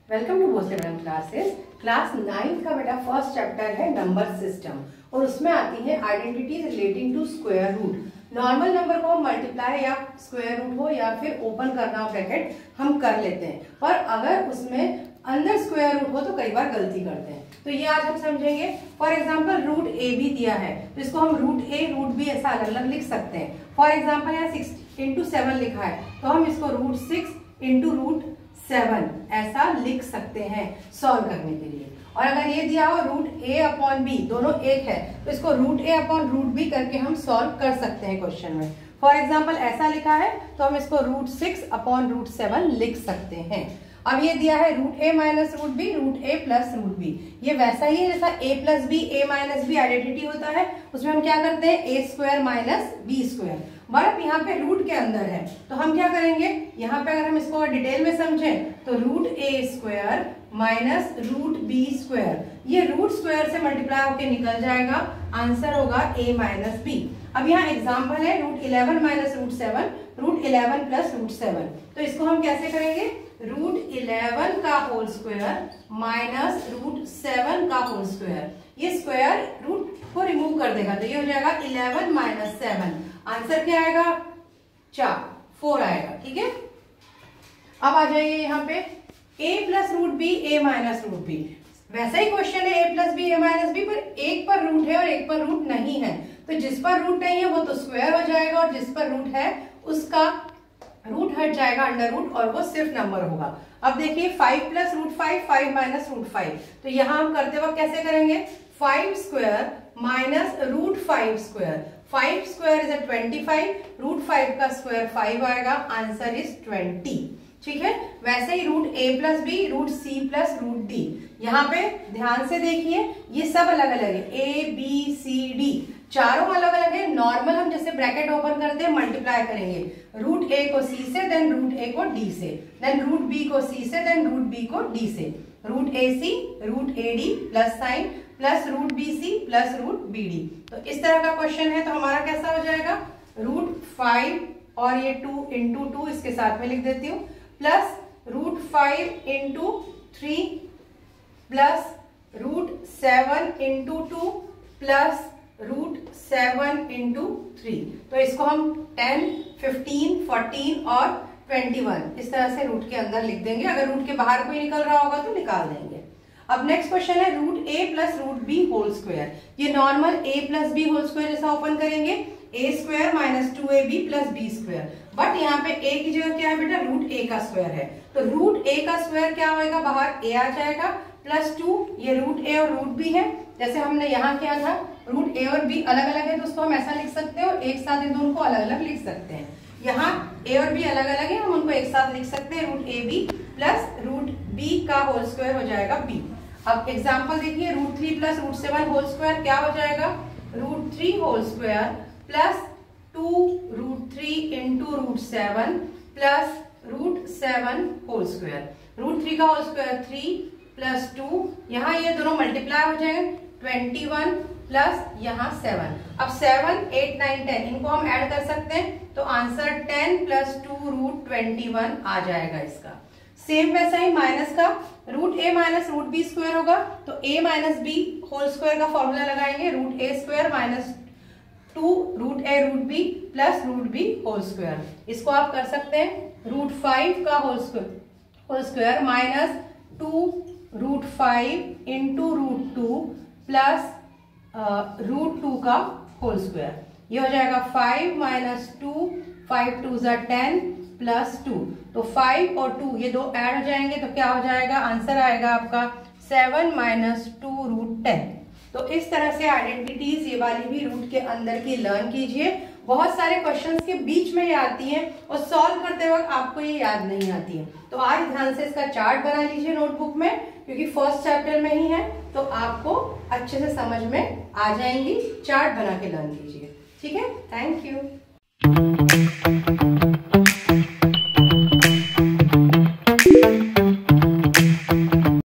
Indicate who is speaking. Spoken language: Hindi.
Speaker 1: Welcome to Bhosale madam classes. Class 9 का बेटा फर्स्ट चैप्टर है नंबर सिस्टम और उसमें आती है identities relating to square root. Normal number को मल्टीप्लाई या स्क्वायर रूट हो या फिर ओपन करना हो ब्रैकेट हम कर लेते हैं, पर अगर उसमें अंदर स्क्वायर रूट हो तो कई बार गलती करते हैं। तो ये आज हम समझेंगे। फॉर एग्जाम्पल रूट ए भी दिया है तो इसको हम रूट ए रूट बी ऐसा अलग अलग लिख सकते हैं। फॉर एग्जाम्पल यहाँ 6 इंटू 7 लिखा है तो हम इसको रूट 6 इंटू रूट 7 ऐसा लिख सकते हैं सॉल्व करने के लिए। और अगर ये दिया हो रूट ए अपॉन बी, दोनों एक है तो इसको रूट ए अपॉन रूट बी करके हम सॉल्व कर सकते हैं क्वेश्चन में। फॉर एग्जाम्पल ऐसा लिखा है तो हम इसको रूट 6 अपॉन रूट 7 लिख सकते हैं। अब ये दिया है root A minus root B, root A plus root B. ये वैसा ही है जैसा A plus B, A minus B identity होता है, उसमें हम क्या करते हैं A square minus B square. But यहाँ पे रूट के अंदर है तो हम क्या करेंगे, यहाँ पे अगर हम इसको डिटेल में समझें तो root A square minus root B square, ये रूट स्क्वायर से मल्टीप्लाई होके निकल जाएगा, आंसर होगा ए माइनस बी। अब यहाँ एग्जाम्पल है root 11 minus root 7, root 11 plus root 7। तो इसको हम कैसे करेंगे, रूट 11 का होल स्क्वायर माइनस रूट 7 का होल स्क्वायर। ये स्क्वायर रूट को रिमूव कर देगा तो ये हो जाएगा 11 माइनस 7। आंसर क्या आएगा, 4 आएगा। ठीक है, अब आ जाइए यहाँ पे a plus root b, a minus root b. वैसा ही क्वेश्चन है a plus b, a minus b, पर एक पर रूट है और एक पर रूट नहीं है। तो जिस पर रूट नहीं है वो तो स्क्वायर हो जाएगा और जिस पर रूट है उसका रूट हट जाएगा अंडर रूट और वो सिर्फ नंबर होगा। अब देखिए 5 प्लस रूट 5, 5 माइनस रूट 5। तो यहाँ हम करते वक्त कैसे करेंगे, 5 square minus root 5 square. 5 square is 25, root 5 का स्क्वायर 5 आएगा, आंसर इज 20। ठीक है, वैसे ही root A plus B, root C plus root D. यहाँ पे ध्यान से देखिए ये सब अलग अलग है, ए बी सी डी चारों अलग अलग है। नॉर्मल हम जैसे ब्रैकेट ओपन करते हैं मल्टीप्लाई करेंगे, रूट ए को सी से, देन रूट ए को डी से, देन रूट बी को सी से, देन रूट बी को डी से, root A C root A D plus sine plus root B C plus root B D. तो इस तरह का क्वेश्चन है तो हमारा कैसा हो जाएगा, रूट 5 और ये 2 इंटू 2 इसके साथ में लिख देती हूँ, plus root 5 into 3 plus root 7 into 2 plus root 7 into 3। तो इसको हम 10, 15, 14 और 21 इस तरह से रूट के अंदर लिख देंगे। अगर रूट के बाहर कोई निकल रहा होगा तो निकाल देंगे। अब नेक्स्ट क्वेश्चन है root A plus root B whole square. ये normal A plus B whole square जैसा ओपन करेंगे, A square minus 2ab plus B square. But यहाँ पे ए की जगह क्या है बेटा, रूट ए का स्क्वायर है तो रूट ए का स्क्वायर क्या होगा, बाहर ए आ जाएगा, प्लस 2, ये रूट ए और रूट बी है जैसे हमने यहाँ किया था। रूट ए और बी अलग अलग है तो उसको हम ऐसा लिख सकते हैं और एक साथ इन दोनों को अलग अलग लिख सकते हैं। यहाँ ए और बी अलग अलग है, हम उनको एक साथ लिख सकते हैं, root a b plus root b का होल स्क्वायर हो जाएगा बी। अब एग्जाम्पल देखिए, root 3 plus root 7 whole square क्या हो जाएगा, root 3 whole square plus 2 root 3 into root 7 plus root 7 whole square. Root 3 का होल स्क्वायर 3 प्लस 2, यहाँ ये दोनों मल्टीप्लाई हो जाएंगे, 21 प्लस यहाँ 7। अब 7, 8, 9, 10 इनको हम ऐड कर सकते हैं तो आंसर 10 प्लस 2 रूट 21 आ जाएगा इसका। सेम वैसा ही माइनस का, root A minus root B square होगा तो A minus B whole square का फॉर्मूला लगाएंगे, root A square minus 2 root A root B plus root B whole square. इसको आप कर सकते हैं रूट 5 का whole square minus 2 root 5 into root 2 plus root 2 का होल स्क्वायर। ये हो जाएगा 5 माइनस 2, 5 2 ज़ा 10 प्लस 2। तो 5 और 2 ये दो ऐड हो जाएंगे तो क्या हो जाएगा, आंसर आएगा आपका 7 माइनस 2 रूट 10। तो इस तरह से आइडेंटिटीज ये वाली भी रूट के अंदर की लर्न कीजिए। बहुत सारे क्वेश्चंस के बीच में ये आती हैं और सॉल्व करते वक्त आपको ये याद नहीं आती है। तो आज ध्यान से इसका चार्ट बना लीजिए नोटबुक में, क्योंकि फर्स्ट चैप्टर में ही है तो आपको अच्छे से समझ में आ जाएंगी। चार्ट बना के लर्न कीजिए। ठीक है, थैंक यू।